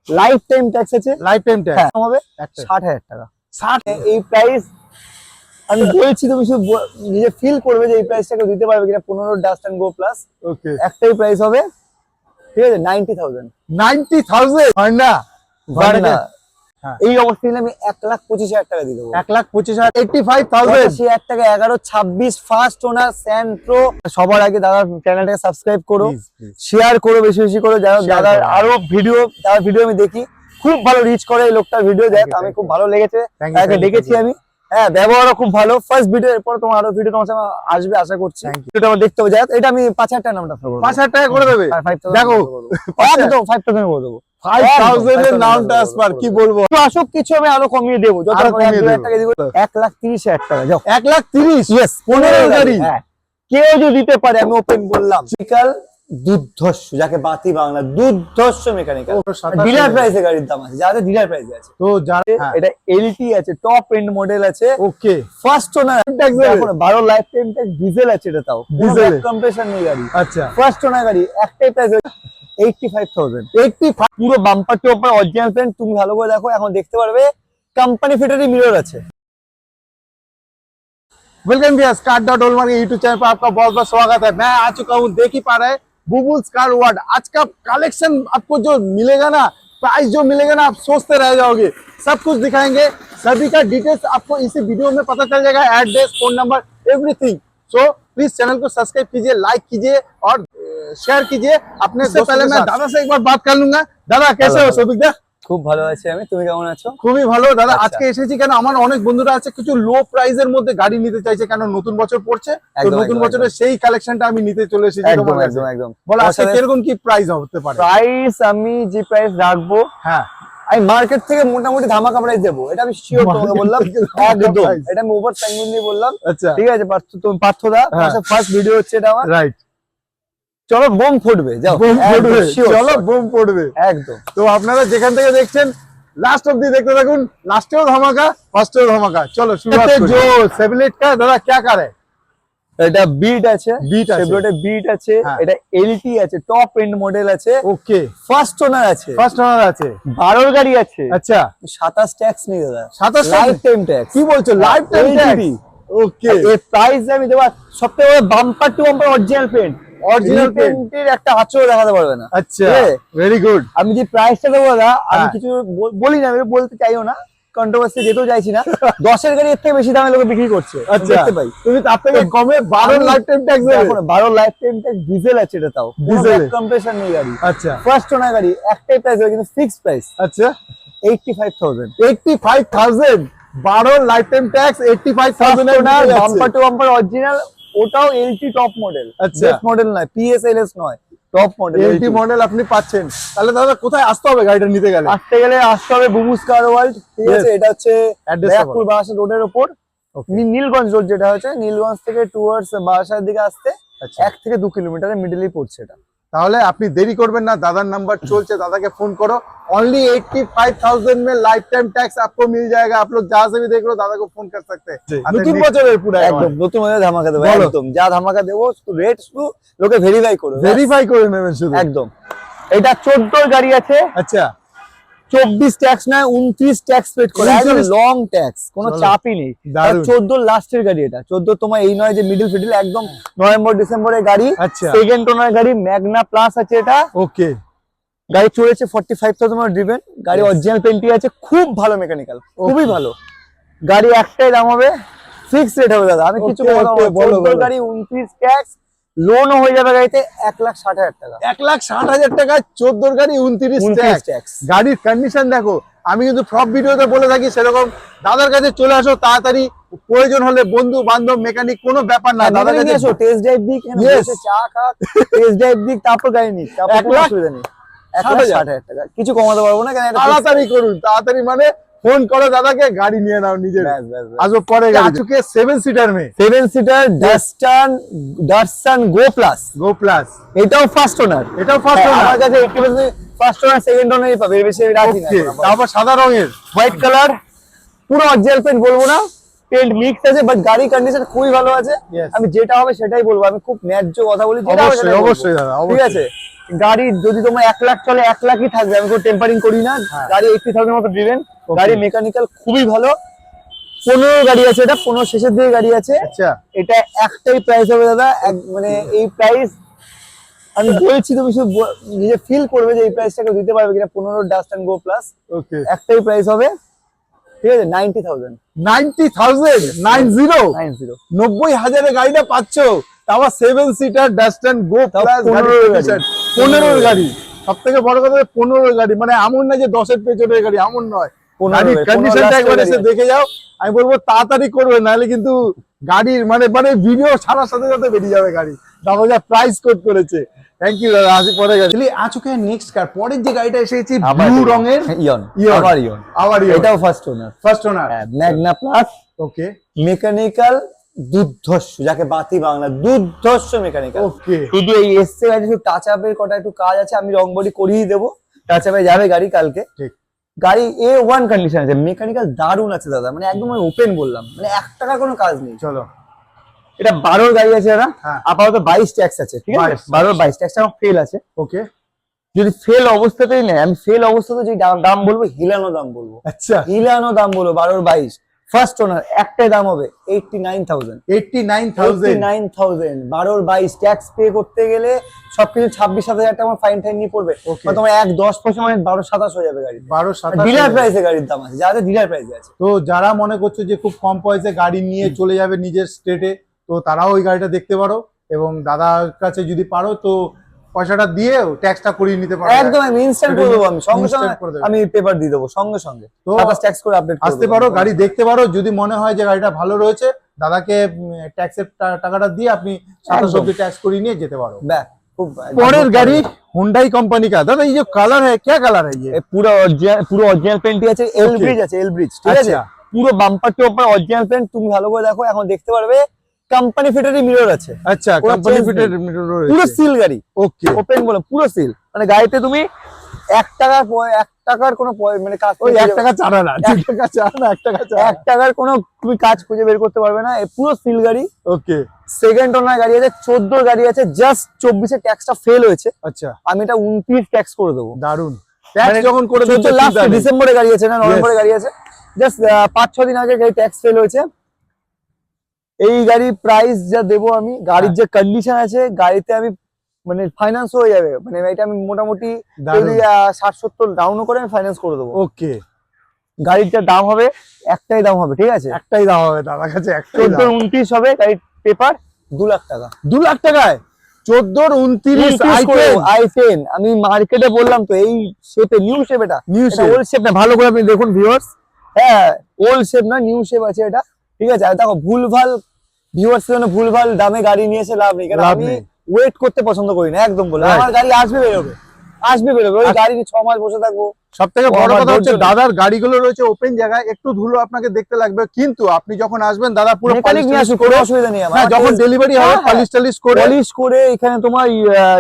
Life time tax আছে, life time tax হবে 60,000 টাকা। 60 এই প্রাইস আমি বলছি, তুমি শুধু নিজে ফিল করবে যে এই প্রাইসটাকে দিতে পারবে কিনা। 15 dust and go plus okay একটাই প্রাইস হবে, ঠিক আছে 90,000। 90,000 হয় না এই অবস্থায় আমি 1,25,000 টাকা দিয়ে দেবো। 1,25,000 85,000 টাকা 11 26 ফার্স্ট ওনার স্যান্ট্রো। সবার আগে দাদা চ্যানেলটাকে সাবস্ক্রাইব করো, শেয়ার করো, বেশি বেশি করো। দাদার আরো ভিডিও, তার ভিডিও আমি দেখি, খুব ভালো রিচ করে এই লোকটার ভিডিও। দেখ আমি খুব ভালো লেগেছে, তাকে দেখেছি আমি। হ্যাঁ, ব্যবহারও খুব ভালো। ফার্স্ট ভিডিও, এরপর তোমার আরো ভিডিও তোমার সামনে আসবে আশা করছি। এটা আমার দেখতে হবে। যাক এটা আমি 5,000 টাকা নামটা করব। 5,000 টাকা করে দেবে? দেখো একদম 5,000 করে দেবো। 5,000 এর নাম ট্রান্সফার কি বলবো। আসুক কিছু আমি আরো কমিয়ে দেবো, যত আরো কমিয়ে দেবো। 1,30,000 টাকা। যাও 1,30,000 ইয়েস 15 গাড়ি। কেউ যদি দিতে পারে, আমি ওপেন বললাম। মেকানিক্যাল দুর্ধর্ষ, যাকে বাতি বাংলা দুর্ধর্ষ মেকানিক্যাল। ডিলার প্রাইসে গাড়ির দাম আছে, যাদের ডিলার প্রাইসে আছে। তো এটা এলটি আছে, টপ এন্ড মডেল আছে। Okay first owner, 12 life time tax, diesel আছে। এটা তাও ডিজেল, কম্প্রেসার নেই গাড়ি। আচ্ছা ফার্স্ট ওনার গাড়ি, একটাই প্রাইস 85,000। 85 পুরো bumper to bumper original paint. তুমি ভালো করে দেখো, এখন দেখতে পারবে কোম্পানি ফিটারি মিরর আছে। Welcome viewers, car.olmark YouTube channel पर आपका बहुत बहुत स्वागत है। मैं आ चुका हूं, देख ही पा रहे हैं, बुबुल्स कार वर्ल्ड। आज का कलेक्शन आपको जो मिलेगा ना, प्राइस जो मिलेगा ना, आप सोचते रह जाओगे। सब कुछ दिखाएंगे, सभी का डिटेल्स आपको इसी वीडियो में पता चल जाएगा। Address, phone number, everything. So please channel को सब्सक्राइब कीजिए, लाइक कीजिए और शेयर कीजिए। अपने से पहले मैं दादा से एक बार बात कर लूंगा। दादा कैसे हो? सौभिक दा খুব ভালো আছি আমি, তুমি কেমন আছো? খুবই ভালো দাদা। আজকে এসেছি কেন, আমার অনেক বন্ধুরা আছে কিছু লো প্রাইসের মধ্যে গাড়ি নিতে চাইছে, কেন নতুন বছর পড়ছে। তো নতুন বছরের সেই কালেকশনটা আমি নিতে চলে এসেছি তোমার কাছে। একদম বলো আজকে কিরকম কি প্রাইস হতে পারে? প্রাইস আমি যে প্রাইস রাখবো, হ্যাঁ আমি মার্কেট থেকে মোটামুটি ধামাকা প্রাইস দেবো। এটা আমি শিওর তোমাকে বললাম, একদম এটা আমি ওভার টাইম দিয়ে বললাম। আচ্ছা ঠিক আছে পার্থদা, ফার্স্ট ভিডিও হচ্ছে এটা আমার। রাইট, চলো বোম ফুটবে, যাও বোম ফুটবে, চলো বোম ফুটবে একদম। তো আপনারা যেখান থেকে দেখছেন লাস্ট অবধি দেখতে থাকুন, লাস্টেও ধামাকা, ফার্স্টেও ধামাকা। চলো শুরুয়াত করি। जो सेवलेट का दादा क्या कार है? এটা বিট আছে, বিট আছে, সেভলেটে বিট আছে। এটা এলটি আছে, টপ এন্ড মডেল আছে। ওকে ফার্স্ট ওনার আছে, ফার্স্ট ওনার আছে। 12 গাড়ি আছে। আচ্ছা 27 ট্যাক্স নেই দাদা, 27 লাইফ টাইম ট্যাক্স। কি বলছো? Life time tax? ওকে এই প্রাইস আমি দেব। সবথেকে বড় bumper to bumper original paint. Original পেন্টের একটা আঁচড় দেখাতে পারবে না। আচ্ছা ভেরি গুড। আমি যে প্রাইসটা দেবো দাদা, আমি কিছু বলি না, আমি বলতে চাইও না, কন্ট্রোভার্সি যেতেও চাইছি না। 10 এর গাড়ি এর থেকে বেশি দামে লোকে বিক্রি করছে। আচ্ছা দেখতে পাই, তুমি তার থেকে কমে 12 লাইফ টাইম ট্যাক্স দেবে? 12 লাইফ টাইম ট্যাক্স, ডিজেল আছে। এটা তাও ডিজেল, কম্প্রেসার নেই গাড়ি। আচ্ছা ফার্স্ট ওনার গাড়ি, একটাই প্রাইস হবে কিন্তু ফিক্সড প্রাইস। আচ্ছা 85,000। 85,000 12 লাইফ টাইম ট্যাক্স 85,000 এর না, বাম্পার টু বাম্পার অরিজিনাল। ওটাও এলটি টপ মডেল, আচ্ছা বেস মডেল নয়, পিএসএলএস নয়, টপ মডেল। এলটি মডেল আপনি পাচ্ছেন। তাহলে দাদা কোথায় আসতে হবে গাড়িটা নিতে গেলে? আসতে হবে বুবুস কার ওয়ার্ল্ড। ঠিক আছে, এটা হচ্ছে ব্যারাকপুর বারাসাত রোডের উপর, নীলগঞ্জ রোড যেটা হচ্ছে। নীলগঞ্জ থেকে টুয়ার্ডস বারাসাতের দিকে আসতে 1 থেকে 2 কিলোমিটারের মিডলেই পড়ছে এটা। তাহলে আপনি দেরি করবেন না, দাদার নাম্বার চলছে, দাদাকে फोन करो। ओनली 85,000 में लाइफ टाइम टैक्स आपको मिल जाएगा। आप लोग जहां से भी देख लो, दादा को फोन कर सकते हैं। নতুন বছরের পুরো একদম নতুন বছরের ধামাকা দেবো। একদম যা ধামাকা দেবো, রেট শুধু লোকে ভেরিফাই করবে, ভেরিফাই করে নেবেন শুধু। একদম। এটা 14 গাড়ি আছে। আচ্ছা 24 ট্যাক্স না, 29 ট্যাক্স পেড করে, একদম লং ট্যাক্স, কোনো চাপই নেই। 14 লাস্টের গাড়ি এটা। 14 তোমার এই নয় যে মিডল ফিডল, একদম নভেম্বর ডিসেম্বরের গাড়ি। আচ্ছা সেকেন্ড ওনার গাড়ি, ম্যাগনা প্লাস আছে এটা। ওকে গাড়ি চলেছে 45,000 ড্রিভেন। গাড়ি অরিজিনাল পেন্টি আছে, খুব ভালো মেকানিক্যাল, খুবই ভালো গাড়ি। একটাই দাম হবে, ফিক্স রেট হবে দাদা। আমি কিছু বলবো, গাড়ি 29 ট্যাক্স, লোনও হয়ে যাবে গাড়িতে 1,60,000 টাকা। 1,60,000 টাকা 14 গাড়ি 29 ট্যাক্স। গাড়ির কন্ডিশন দেখো। আমি কিন্তু সব ভিডিওতে বলে থাকি সেরকম, দাদার কাছে চলে আসো তাড়াতাড়ি। প্রয়োজন হলে বন্ধু বান্ধব মেকানিক কোনো ব্যাপার না, দাদার কাছে এসো, টেস্ট ড্রাইভ দিক, চা খা, টেস্ট ড্রাইভ দিক, তারপর গাড়ি নিক। 1,60,000 নেই, 1,60,000 টাকা। কিছু কমাতে পারবো না, কেন তাড়াতাড়ি করুন। তাড়াতাড়ি মানে ফোন করো দাদাকে, গাড়ি নিয়ে নাও নিজের। আসবো পরে গাড়ি। চুকে 7 সিটার মে, 7 seater Datsun go plus. Go plus এটাও ফার্স্ট ওনার। এটাও ফার্স্ট ওনার। আমার কাছে 80% ফার্স্ট ওনার, সেকেন্ড ওনারই পাবে, এর বেশি রাখি না। তারপর সাদা রঙের, হোয়াইট কালার, পুরো অরিজিনাল পেন্ট বলবো না, টেন্ট মিক্স আছে, বাট গাড়ি কন্ডিশন খুবই ভালো আছে। Yes. আমি যেটা হবে সেটাই বলবো, আমি খুব ন্যায্য কথা বলি, যেটা হবে অবশ্যই সেটাই বলবো। অবশ্যই দাদা, ঠিক অবশ্যই। আছে, গাড়ি যদি তোমার 1 লাখ চলে 1 লাখই থাকবে, আমি কোনো টেম্পারিং করি না। হ্যাঁ। গাড়ি 80,000 মতো ড্রিভেন, Okay. গাড়ি মেকানিক্যাল খুবই ভালো। 15 গাড়ি আছে, এটা 15 শেষের দিকে গাড়ি আছে। আচ্ছা এটা একটাই প্রাইস হবে দাদা, মানে এই প্রাইস আমি বলছি, তুমি শুধু নিজে ফিল করবে যে এই প্রাইসটাকে দিতে পারবে কিনা। 15 dust and go plus okay, একটাই প্রাইস হবে, ঠিক আছে, 90,000 90,000 90 90,000 গাড়িটা পাচ্ছ, তাও 7 সিটার ডাস্ট এন্ড গো তাও প্লাস 15 গাড়ি। 15 গাড়ি। সব থেকে বড় কথা 15 গাড়ি, মানে এমন না যে 10 এর পেছনের গাড়ি, এমন নয়। 15 গাড়ির গাড়ি, 15 কন্ডিশনটা লাস্টের একবার গাড়ি এসে আছে। দেখে যাও। আমি বলবো তাড়াতাড়ি করবে, নাহলে কিন্তু গাড়ির মানে ভিডিও ছাড়ার সাথে সাথে বেরিয়ে যাবে গাড়ি। দাদা যা প্রাইস কোড করেছে, থ্যাংক ইউ দাদা। আসি পরে গাড়ি আচুকে নেক্সট কার, পরের যে গাড়িটা এসেছি ব্লু রঙের ইয়ন, ইয়ন। আবার ইয়ন, আবার এটাও ফার্স্ট ওনার, ফার্স্ট ওনার। ম্যাগনা প্লাস ওকে মেকানিক্যাল দুর্ধর্ষ, যাকে বাতি বাংলা দুর্ধর্ষ মেকানিক্যাল। ওকে শুধু এই এসছে গাড়ি, শুধু টাচ আপের কটা একটু কাজ আছে, আমি রং বডি করিয়ে দেবো, টাচ আপে যাবে গাড়ি কালকে। ঠিক। গাড়ি A1 কন্ডিশন আছে, মেকানিক্যাল দারুণ আছে দাদা, মানে একদম ওপেন বললাম, মানে 1 টাকা কোনো কাজ নেই। চলো, এটা 12 গাড়ি আছে দাদা, হ্যাঁ। আপাতত 22 ট্যাক্স আছে, ঠিক আছে, 22 22 ট্যাক্স আমার ফেল আছে। ওকে যদি ফেল অবস্থাতেই নেয়, আমি ফেল অবস্থাতে যে দাম বলবো, হিলানো দাম বলবো, আচ্ছা হিলানো দাম বলবো। 12-22 ফার্স্ট ওনার, একটাই দাম হবে 89,000 89,000 89,000 12-22 ট্যাক্স পে করতে গেলে সবকিছু 26-27 টাকা আমার ফাইন নিয়ে পড়বে। Okay. তোমার 1-10% মানে 12-27 হয়ে যাবে গাড়ি। 12-27 ডিলার প্রাইসে গাড়ির দাম আছে, যাদের ডিলার প্রাইসে আছে। তো যারা মনে করছো যে খুব কম পয়সে গাড়ি নিয়ে চলে যাবে নিজের স্টেটে, তো তারাও ওই গাড়িটা দেখতে পারো, এবং দাদার কাছে যদি পারো তো পয়সাটা দিয়ে ট্যাক্সটা করিয়ে নিতে পারো। একদম আমি ইনস্ট্যান্ট করে দেবো, আমি সঙ্গে Instant সঙ্গে করে দেবে। আমি পেপার দিয়ে দেবো, সঙ্গে সঙ্গে তো 27 ট্যাক্স করে আপডেট আসতে পারো, গাড়ি দেখতে পারো, যদি মনে হয় যে গাড়িটা ভালো রয়েছে, দাদাকে ট্যাক্সের টাকাটা দিয়ে আপনি 27 একদম। অব্দি ট্যাক্স করিয়ে নিয়ে যেতে পারো। ব্যাক খুব পরের গাড়ি হুন্ডাই কোম্পানি का दादा, ये जो कलर है क्या कलर है ये? পুরো অরিজিনাল পেন্টই আছে, এল ব্রিজ আছে, এল ব্রিজ, ঠিক আছে, আচ্ছা। পুরো bumper to bumper original paint. তুমি ভালো করে দেখো, এখন দেখতে পারবে কোম্পানি ফিটেরই মিরর আছে, अच्छा, কোনো কোম্পানি change ফিটেড নেই। পুরো সিল গাড়ি, ওকে। ওপেন বলে পুরো সিল, মানে গাড়িতে তুমি 1 টাকার কোনো মানে কাজ ওই খুঁজে 1 টাকা চারা না, 2 টাকা চারা না, 1 টাকা চারা। 1 টাকার কোনো তুমি কাজ খুঁজে বের করতে পারবে না, এ পুরো সিল গাড়ি। ওকে সেকেন্ড ওনার গাড়ি আছে, 14 গাড়ি আছে, জাস্ট 24 ট্যাক্সটা ফেল হয়েছে, আচ্ছা, আমি এটা 29 ট্যাক্স করে দেবো। দারুন। ট্যাক্স যখন করে দিচ্ছ, লাস্ট ডিসেম্বরে গাড়ি আছে না নভেম্বরে গাড়ি আছে, জাস্ট 5-6 দিন আগে গাড়ি ট্যাক্স ফেল হয়েছে। এই গাড়ির প্রাইস যা দেবো আমি, গাড়ির যে কন্ডিশন আছে, গাড়িতে আমি মানে ফাইন্যান্স হয়ে যাবে, মানে এটা আমি মোটামুটি দারুণ। যদি 60-70 ডাউনও করে আমি ফাইন্যান্স করে দেবো। ওকে, গাড়ির যা দাম হবে, একটাই দাম হবে, ঠিক আছে, একটাই দাম হবে দাদার কাছে, একটাই 14-29 হবে গাড়ির পেপার, 2 লাখ টাকা। 2 লাখ টাকায় 14-29 i10 আমি মার্কেটে বললাম তো, এই শেপে নিউ শেপ, এটা New shape। ওল্ড শেপ না, ভালো করে আপনি দেখুন ভিউয়ার্স, হ্যাঁ ওল্ড শেপ না, নিউ শেপ আছে এটা, ঠিক আছে। আর দেখো ভুলভাল ভিউয়ার্স জন্য ভুলভাল দামে গাড়ি নিয়ে এসে লাভ নেই, কারণ লাভ আমি নেই। ওয়েট করতে পছন্দ করি না একদম বলে। Right। আমার গাড়ি আসবে বেরোবে, ওই গাড়ি 6 মাস বসে থাকবো। সব থেকে ও বড় আমার কথা হচ্ছে ধৈর্য নেই। দাদার গাড়িগুলো রয়েছে ওপেন জায়গায়, একটু ধুলো আপনাকে দেখতে লাগবে, কিন্তু আপনি যখন আসবেন দাদা পুরো মেকানিক নিয়ে আসুক, কোনো অসুবিধা নেই আমার। হ্যাঁ, যখন ডেলিভারি হবে হ্যাঁ, পালিশ টালিশ করে, পলিশ করে এখানে তোমার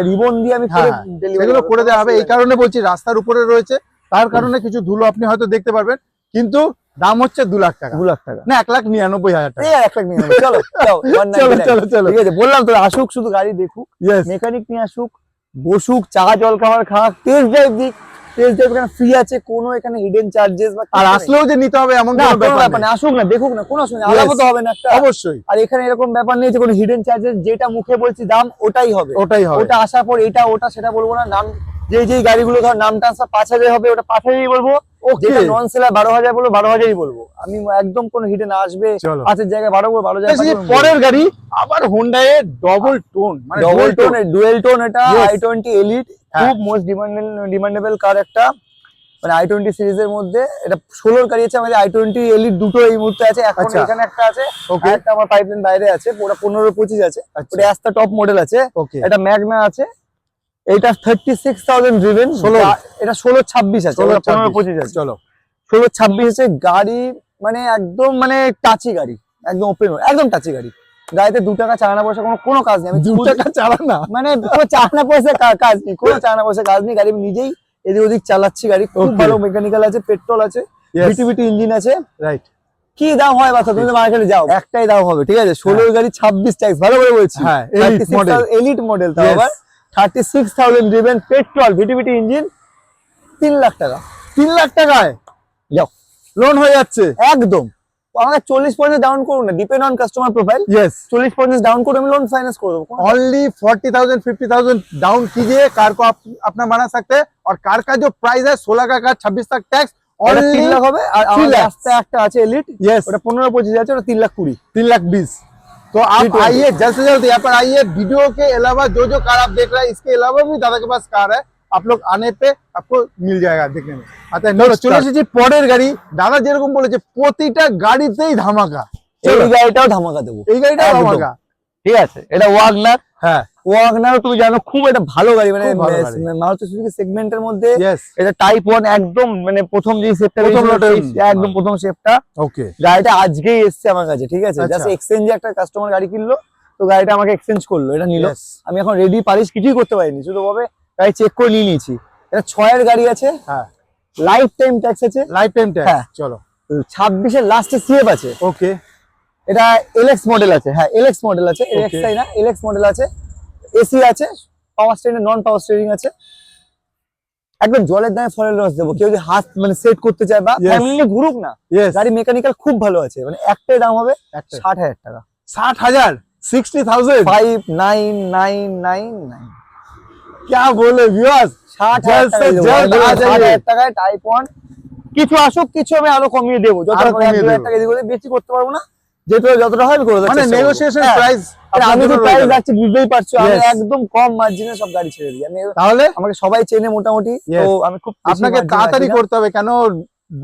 রিবন দিয়ে আমি করে হ্যাঁ, ডেলিভারি সেগুলো করে দেওয়া হবে। এই কারণে বলছি, রাস্তার উপরে রয়েছে, তার কারণে কিছু ধুলো আপনি হয়তো দেখতে পারবেন, কিন্তু দাম হচ্ছে 2 লাখ টাকা, 2 লাখ টাকা, না 1,99,000 টাকা। এই 1 লাখ নিয়ে নেবো, চলো যাও, 199 চলো, চলো। ঠিক আছে, বললাম তো আসুক, শুধু গাড়ি দেখুক, Yes, মেকানিক নিয়ে আসুক, বসুক, চা জল খাবার খাক, টেস্ট ড্রাইভ দিক, টেস্ট ড্রাইভ এখানে ফ্রি আছে, কোনো এখানে হিডেন চার্জেস বা আর আসলেও যে নিতে হবে এমন না, কোনো কোনো ব্যাপার ব্যাপার নেই। না, আসুক না, দেখুক না, কোনো অসুবিধা, Yes। আলাদা তো হবে না একটা। অবশ্যই আর এখানে এরকম ব্যাপার নেই যে কোনো হিডেন চার্জেস, যেটা মুখে বলছি দাম ওটাই হবে, ওটাই হবে। ওটা আসার পর এটা ওটা সেটা বলবো না। নাম যেই গাড়িগুলো ধর নাম ট্রান্সফার 5,000 হবে, ওটা 5,000ই বলবো, Okay। যেটা নন সেলার 12,000 বলবো, 12,000ই বলবো। আমি একদম কোনো হিডেন আসবে চলো। 5-এর জায়গায় 12 বলবো, 12,000 এই যে পরের গাড়ি আবার হোন্ডাই এর ডবল টোন, মানে ডবল টোন, ডুয়েল টোন, এটা Yes। i20 এলিট, হ্যাঁ। খুব মোস্ট ডিমান্ডেবল কার একটা, মানে i20 সিরিজের মধ্যে এটা 16 গাড়ি আছে আমাদের। i20 এলিট দুটো এই মুহূর্তে আছে, এখন আচ্ছা। এখানে একটা আছে, Okay। একটা আমার পাইপলাইন বাইরে আছে, ওটা 15-25 আছে, আচ্ছা। ওটা অ্যাস্তা টপ মডেল আছে, ওকে, এটা ম্যাগনা আছে, এটা 36,000 ড্রিভেন, 16 এটা 16-26 আছে, ওটা 15-25 আছে, চলো 16-26 আছে গাড়ি, মানে একদম মানে টাচি গাড়ি, একদম ওপেন, একদম টাচি গাড়ি। গাড়িতে 2 টাকা চালানা পয়সা কোনো কাজ নেই, আমি 2 টাকা চালা না, মানে কোনো চালানা পয়সা কাজ নেই, কোনো চালানা পয়সা কাজ নেই, গাড়ি আমি নিজেই এদিক ওদিক চালাচ্ছি, গাড়ি খুব Okay। ভালো মেকানিক্যাল আছে, পেট্রোল আছে, Yes। ভিটি ইঞ্জিন আছে, রাইট। কি দাম হয় বাচ্চা, তুমি তো মার্কেটে যাও, একটাই দাম হবে, ঠিক আছে? 16 গাড়ি 26 ট্যাক্স, ভালো করে বলছি। হ্যাঁ, elite model। এলিট মডেল, তাও Yes। আবার 36,000 ড্রিভেন, পেট্রোল, ভিটিভিটি ইঞ্জিন, 3 লাখ টাকা। 3 লাখ টাকায় যাও, লোন হয়ে যাচ্ছে একদম। আমাকে 40% ডাউন করুন না, depend on customer profile. Yes 40% down করে আমি লোন फाइनेंस कर देबो। ओनली 40,000 50,000 डाउन कीजिए, कार को आप अपना बना सकते हैं। और कार का जो प्राइस है 16 का 26 तक टैक्स ওটা 3 ओनली লাখ হবে। আর 3 আমাদের লাখ। রাস্তা একটা আছে এলিট, यस ওটা 15-25 আছে, ওটা 3 লাখ 20। 3 लाख 20। तो आप 320। आइए जल्द से जल्द यहाँ पर आइए। वीडियो के अलावा जो जो कार आप देख रहे हैं, इसके अलावा भी दादा के पास कार है, आप लोग आने पे आपको मिल जाएगा देखने में। आता है चलो এসেছি পরের গাড়ি। দাদা যেরকম বলেছে প্রতিটা গাড়িতেই ধামাকা। এই গাড়িটাও ধামাকা দেবো, এই গাড়িটা একদম। ধামাকা। ঠিক আছে, এটা ওয়াগনার। হ্যাঁ ওয়াগনার তুমি জানো খুব একটা ভালো গাড়ি, মানে খুব ভালো গাড়ি। মারুতি সুজুকি সেগমেন্টের মধ্যে यस এটা টাইপ 1 একদম, মানে প্রথম যে শেপটা প্রথম লটে। একদম প্রথম শেপটা। ওকে গাড়িটা আজকেই এসেছে আমার কাছে, ঠিক আছে? আচ্ছা। জাস্ট এক্সচেঞ্জে একটা কাস্টমার গাড়ি কিনলো, তো গাড়িটা আমাকে এক্সচেঞ্জ করলো, এটা নিল। यस আমি এখন রেডি পালিশ কিছুই করতে পারিনি, শুধু ভাবে গাড়ি চেক করে নিয়ে নিয়েছি। এটা 6 এর গাড়ি আছে, হ্যাঁ লাইফ টাইম ট্যাক্স আছে, লাইফ টাইম ট্যাক্স। হ্যাঁ। চলো 26 এর লাস্টে সিএফ আছে। ওকে এটা এলএক্স মডেল আছে, হ্যাঁ এলএক্স মডেল আছে, এলএক্স Okay. তাই না, এলএক্স মডেল আছে, এসি আছে, পাওয়ার স্টিয়ারিং, নন পাওয়ার স্টিয়ারিং আছে। একদম জলের দামে ফরেন লস দেবো, কেউ যদি হাত মানে সেট করতে চায় বা Yes. ফ্যামিলি ঘুরুক না, यस গাড়ি মেকানিক্যাল খুব ভালো আছে, মানে একটাই দাম হবে একটাই। 60,000 টাকা। 60,000 60,000 59,999 क्या बोले व्यूअर्स। 60,000 जल्द से जल्द आ जाइए। 60,000 টাকায় টাইপ 1। কিছু আসুক, কিছু আমি আরো কমিয়ে দেবো, যত আরো কমিয়ে 1,000 দেবো। টাকা দিয়ে বেশি করতে পারবো না, যতটা হয় আমি করে দেবো, মানে চেষ্টা করবো। নেগোসিয়েশন হ্যাঁ। প্রাইস আর আমি যে প্রাইস যাচ্ছি বুঝতেই পারছো, আমি Yes. একদম কম মার্জিনে সব গাড়ি ছেড়ে দিই। আমি তাহলে আমাকে সবাই চেনে মোটামুটি, Yes. তো আমি খুব বেশি আপনাকে margin তাড়াতাড়ি রাখি না। করতে হবে, কেন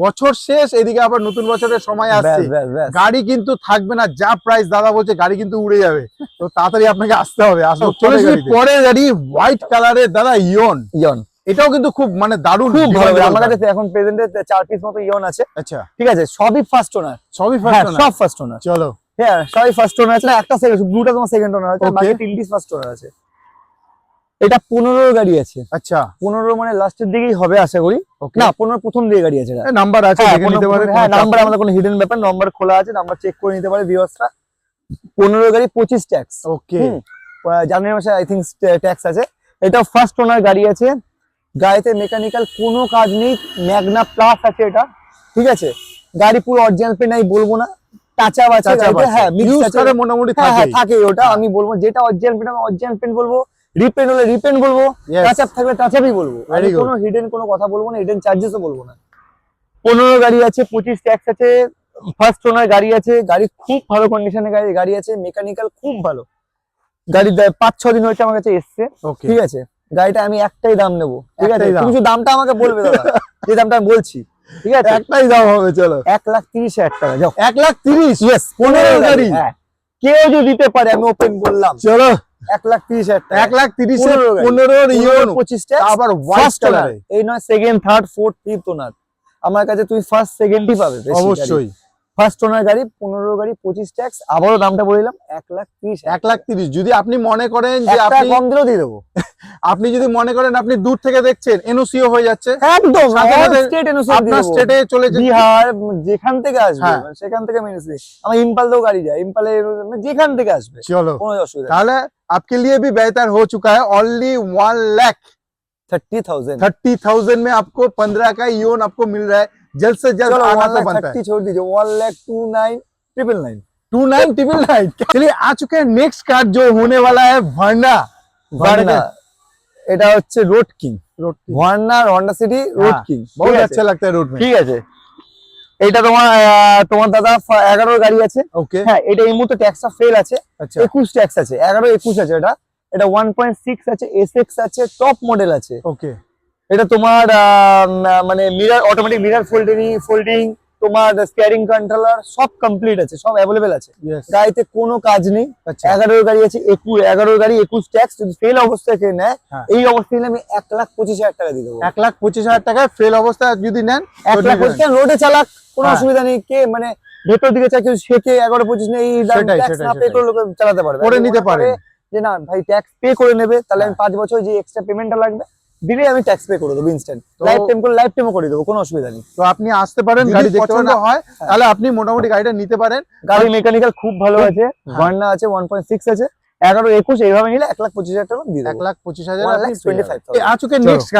বছর শেষ, এদিকে আবার নতুন বছরের সময় আসছে। ব্যাস, ব্যাস, ব্যাস। গাড়ি কিন্তু থাকবে না, যা প্রাইস দাদা বলছে গাড়ি কিন্তু উড়ে যাবে। তো তাড়াতাড়ি আপনাকে আসতে হবে। আসলে সব চলে পরের এসেছি গাড়িতে। পরের গাড়ি, হোয়াইট কালারের দাদা ইয়ন। ইয়ন এটাও কিন্তু খুব মানে দারুণ খুব ভালো demandable আমার কাছে car। এখন প্রেজেন্টে 4 পিস মতো ইয়ন আছে, আচ্ছা ঠিক আছে? সবই ফার্স্ট ওনার, সবই হ্যাঁ ফার্স্ট সব ফার্স্ট ওনার, চলো হ্যাঁ সবই ফার্স্ট ওনার আছে। না, একটা সেকেন্ড, ব্লুটা তোমার সেকেন্ড ওনার আছে, Okay. বাকি 3 পিস ফার্স্ট ওনার আছে। এটা 15 গাড়ি আছে, আচ্ছা 15 মানে লাস্টের দিকেই হবে আশা করি। ওকে না 15 প্রথম দিকে গাড়ি আছে এটা। নাম্বার আছে হ্যাঁ, দেখে নিতে পারে। হ্যাঁ নাম্বার আমাদের কোনো হিডেন ব্যাপার, নাম্বার খোলা আছে, নাম্বার চেক করে নিতে পারে ভিউয়ার্সরা। 15 গাড়ি 25 ট্যাক্স, ওকে জানুয়ারি মাসে আই থিংক ট্যাক্স আছে। এটা ফার্স্ট ওনার গাড়ি আছে, গাড়িতে মেকানিক্যাল কোনো কাজ নেই, ম্যাগনা প্লাস আছে এটা, ঠিক আছে? গাড়ি পুরো অরিজিনাল পেন আমি বলবো না, টাচ আপ আছে গাড়িতে, হ্যাঁ মিক্স ইউজ আছে, করে মোটামুটি হ্যাঁ থাকে। হ্যাঁ থাকে ওটা। আমি বলবো যেটা অরিজিনাল পেন আমি অরিজিনাল পেন বলবো, রিপেন হলে রিপেন বলবো, Yes. টাচ আপ থাকলে টাচ আপই বলবো। Very আমি good. কোনো হিডেন কোনো কথা বলবো না, হিডেন চার্জেসও বলবো না। 15 গাড়ি আছে, 25 ট্যাক্স আছে, ফার্স্ট ওনার গাড়ি আছে, গাড়ি খুব ভালো কন্ডিশনে গাড়ি আছে, মেকানিক্যাল খুব ভালো। গাড়ি 5-6 দিন হয়েছে আমার কাছে এসছে, ওকে ঠিক আছে? গাড়িটা আমি একটাই দাম নেবো, ঠিক আছে? একটাই দাম। তুমি শুধু দামটা আমাকে বলবে দাদা, যে দামটা আমি বলছি, ঠিক আছে? একটাই দাম হবে। চলো 1,30,000 টাকা, যাও। 1,30,000 ইয়েস, 15 গাড়ি। হ্যাঁ, কেউ যদি দিতে পারে, আমি ওপেন বললাম, চলো 1,30,000 টাকা, 1,30,000 15 15 ইয়ন 25 ট্যাক্স, আবার হোয়াইট ফার্স্ট ওনার, কালারে। এই নয় সেকেন্ড, থার্ড, ফোর্থ, ফিফথ ওনার। আমার কাছে তুমি ফার্স্ট সেকেন্ডই পাবে, অবশ্যই ফার্স্ট ওনার গাড়ি, 15 গাড়ি, 25 ট্যাক্স। আবারও দামটা বললাম 1,30,000। 1,30,000 যদি আপনি মনে করেন যে একটা আপনি কম দিলেও দিয়ে দেবো, আপনি যদি মনে করেন আপনি দূর থেকে দেখছেন, এনওসিও হয়ে যাচ্ছে, একদম সাথে সাথে স্টেট আপনার স্টেটে চলে যেতে। বিহার যেখান থেকে আসবে, হ্যাঁ। মানে সেখান থেকে মেনেছি। আমার ইম্পালতেও গাড়ি যায়, ইম্পালে যেখান থেকে আসবে, চলো কোনো অসুবিধা নেই। তাহলে आपके लिए भी बेहतर हो चुका है। ओनली 30,000 1,30,000 में आपको 15 का इयोन आपको मिल रहा है। जल्द से जल्द चलो आना तो बनता है। 1,30,000 छोड़ दीजिए, 1,29,999। 29,999 चलिए आ चुके हैं नेक्स्ट कार जो होने वाला है वर्ना। ভার্না, এটা হচ্ছে road king, road Verner Honda city road king, बहुत अच्छा लगता है रोड में। ঠিক আছে? এটা তোমার দাদা 11 গাড়ি আছে, ओके হ্যাঁ এটা এই মুহূর্তে ট্যাক্সটা ফেল আছে, अच्छा 21 ট্যাক্স আছে, 11-21 আছে। এটা 1.6 আছে, এসএক্স আছে, টপ মডেল আছে। ओके এটা তোমার মানে মিরর, অটোমেটিক মিরর ফোল্ডিং, তোমার স্টিয়ারিং কন্ট্রোলার সব কমপ্লিট আছে, সব অ্যাভেলেবেল আছে। यस গাড়িতে কোনো কাজ নেই। अच्छा 11 গাড়ি আছে, 11 গাড়ি 21 ট্যাক্স। যদি ফেল অবস্থায় কেউ নেয়, হ্যাঁ। এই অবস্থায় নিলে আমি 1,25,000 টাকা দিয়ে দেবো। 1,25,000 টাকা ফেল অবস্থা যদি নেন 1,25,000 রোডে চালাক, কোনো হ্যাঁ। অসুবিধা নেই। কে মানে ভেতর দিকে চাই কেউ শেখে, 11-25 নেই, এই সেটাই, ট্যাক্স সেটাই, না পে সেটাই। করে লোক চালাতে পারবে। করে আর নিতে মনে করে পারেন। যে না ভাই ট্যাক্স পে করে নেবে, তাহলে আমি হ্যাঁ। 5 বছর যে এক্সট্রা পেমেন্টটা লাগবে দিলে আমি ট্যাক্স পে করে দেবো ইনস্ট্যান্ট। তো- লাইফ টাইম করে লাইফ টাইমও করে দেবো, কোনো অসুবিধা নেই। তো আপনি আসতে পারেন, যদি গাড়ি দেখতে পছন্দ পারেন, হয়, তাহলে আপনি মোটামুটি গাড়িটা নিতে পারেন। গাড়ি মেকানিক্যাল খুব ভালো আছে, হ্যাঁ। ভার্না আছে 1.6 আছে, 11-21 এইভাবে নিলে 1,25,000 টাকা দিয়ে দেবো। 1,25,000 1,25,000 আচুকে নেক্সট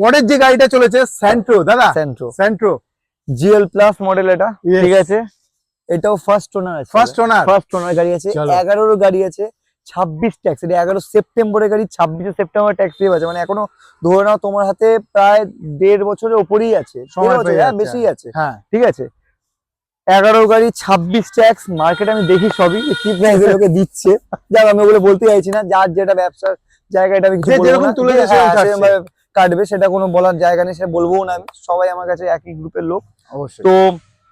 পরের যে গাড়িটা চলেছে স্যান্ট্রো দাদা, Centra Santro GL plus model এটা, Yes. ঠিক আছে। এটাও ফার্স্ট ওনার আছে, ফার্স্ট ওনার। ফার্স্ট ওনার গাড়ি আছে, চলো। 11 গাড়ি আছে, 26 ট্যাক্স। এটা 11 সেপ্টেম্বরের গাড়ি, 26 সেপ্টেম্বর ট্যাক্স দিয়ে আছে, মানে এখনো ধরে নাও তোমার হাতে প্রায় 1.5 বছরের উপরেই আছে, সময় 1.5 বছর, পেয়ে হ্যাঁ, যাচ্ছে। বেশি আছে, হ্যাঁ, ঠিক আছে। 11 গাড়ি 26 ট্যাক্স, মার্কেট আমি দেখি সবই কি প্রাইসে লোকে দিচ্ছে, যাক আমি ওগুলো বলতে চাইছি না, যার যেটা ব্যবসার জায়গা এটা আমি কিছু যে বলবো যেরকম না, তুলে যে দেয় সেরকম হ্যাঁ, কাটছে। সেরকমভাবে কাটবে, সেটা কোনো বলার জায়গা নেই, সেটা বলবোও না আমি, সবাই আমার কাছে একই গ্রুপের লোক। অবশ্যই। তো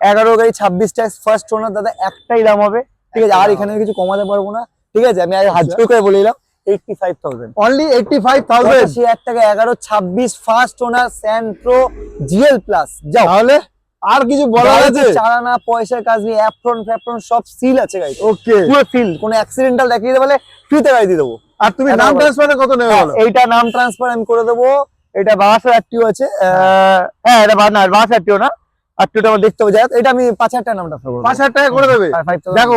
11 গাড়ি 26 ট্যাক্স, ফার্স্ট ওনার দাদা, একটাই দাম হবে, ঠিক আছে। আর এখানে কিছু কমাতে পারবো না, ঠিক আছে। আমি আগে হাত জোড় করে বলে দিলাম 85,000, অনলি 85,000। 85,000 টাকা 11-26 first owner Santro GL plus. যাও, তাহলে আর কিছু বলার গাড়িতে আছে? চালানা পয়সার কাজ নেই, অ্যাপ্রন ফ্যাপ্রন সব সিল আছে গাড়ি, ওকে। পুরো সিল, কোনো অ্যাক্সিডেন্টাল দেখিয়ে দিতে বলে ফ্রিতে গাড়ি দিয়ে দেবো। আর তুমি এটা নাম বলো। ট্রান্সফারে কত নেবে বলো? এইটা নাম ট্রান্সফার আমি করে দেবো, এটা 62 আরটিও আছে, হ্যাঁ এটা 62 আরটিও না, আরটিওটা আমার দেখতে হবে, যাক এটা আমি 5,000 টাকা নাম ট্রান্সফার করে দেবো। 5,000 টাকা করে দেবে? 5,000 দেখো,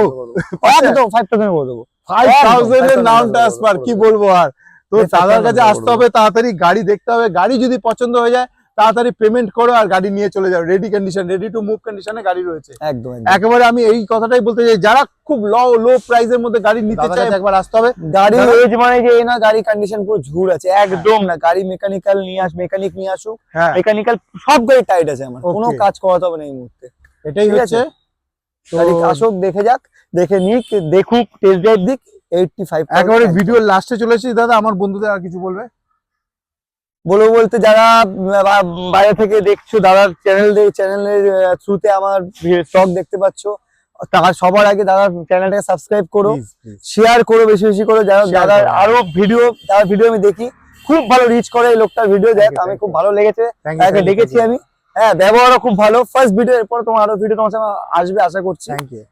একদম 5,000 করে দেবো। 5,000 এর নাম 5,000 ট্রান্সফার, কি করে বলবো আর। তো 5,000 দাদার কাছে করে আসতে হবে, তাড়াতাড়ি গাড়ি দেখতে হবে, গাড়ি যদি পছন্দ হয়ে যায় তাড়াতাড়ি পেমেন্ট করো আর গাড়ি নিয়ে চলে যাও। Ready condition, ready to move কন্ডিশনে গাড়ি রয়েছে। একদম একদম। একেবারে আমি এই কথাটাই বলতে চাই, যারা খুব লো প্রাইসের মধ্যে গাড়ি নিতে চায় একবার আসতে হবে। গাড়ি দাদা- এজ মানে যে না, গাড়ি কন্ডিশন পুরো ঝুর আছে, একদম না। গাড়ি মেকানিক্যাল নিয়ে মেকানিক নিয়ে আসুক, হ্যাঁ, মেকানিক্যাল সব গাড়ি টাইট আছে আমার, Okay. কোনো কাজ করাতে হবে না এই মুহূর্তে। এটাই ঠিক হচ্ছে। তো গাড়ি আসুক, দেখে যাক, দেখে নিক, দেখুক, টেস্ট ড্রাইভ দিক। 85 একেবারে ভিডিওর লাস্টে চলেছি দাদা, আমার বন্ধুদের আর কিছু বলবে? বলতে যারা বাইরে থেকে দেখছো, দাদার চ্যানেলের থ্রুতে আমার স্টক দেখতে পাচ্ছো, তার সবার আগে দাদার চ্যানেলটাকে সাবস্ক্রাইব করো, Please, please. শেয়ার করো বেশি বেশি করে, যারা Share দাদার করো। আরো দাদার ভিডিও আমি দেখি, খুব ভালো রিচ করে এই লোকটার ভিডিও, দেখ you, আমি thank খুব you. ভালো লেগেছে, Thank you, তাকে thank you, দেখেছি thank you. আমি, হ্যাঁ, ব্যবহারও খুব ভালো। ফার্স্ট ভিডিও, এরপর তোমার আরো ভিডিও তোমার সাথে আসবে আশা করছি। Thank you.